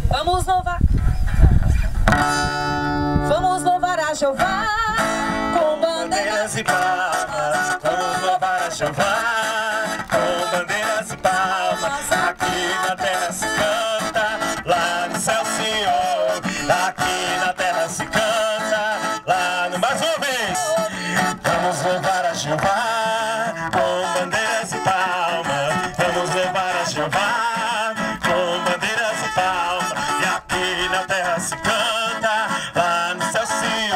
Vamos louvar. Vamos louvar a Jeová com bandeiras e palmas. Vamos louvar a Jeová com bandeiras e palmas. Aqui na terra se canta, lá no céu se ouve. Aqui na terra se canta, lá no... Mais uma vez! Vamos louvar a Jeová com bandeiras e palmas. Vamos louvar a Jeová com bandeiras e palmas. E aqui na terra se canta, lá no céu se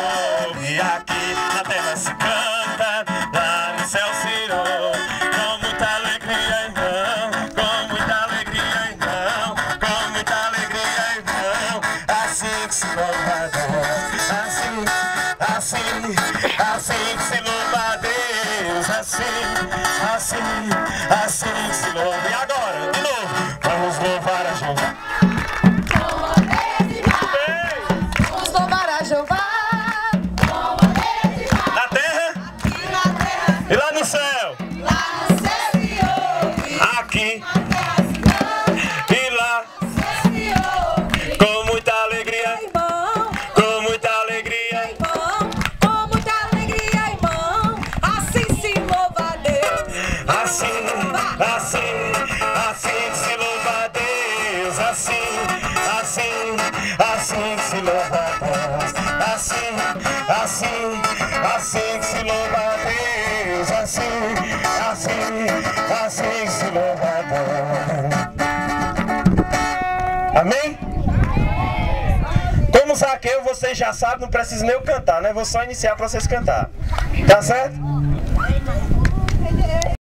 ouve. E aqui na terra se canta, lá no céu se ouve. Com muita alegria, irmão, com muita alegria, irmão, com muita alegria, irmão. Assim que se louva a Deus, assim que se louva a Deus, assim que se louva. E agora, de novo, vamos louvar a Jeová. Vamos louvar a Jeová Na terra e lá no céu. se ouve. Aqui e lá, com muita alegria, Irmão, com muita alegria. irmão, com muita alegria, irmão. Assim se louva a Deus. Assim que se louva a Deus. Assim que se louva a Deus. Assim que se louva a Deus. Assim que se louva a Deus. Amém? Como Zaqueu, vocês já sabem, não preciso nem eu cantar, né? Vou só iniciar para vocês cantar. Tá certo?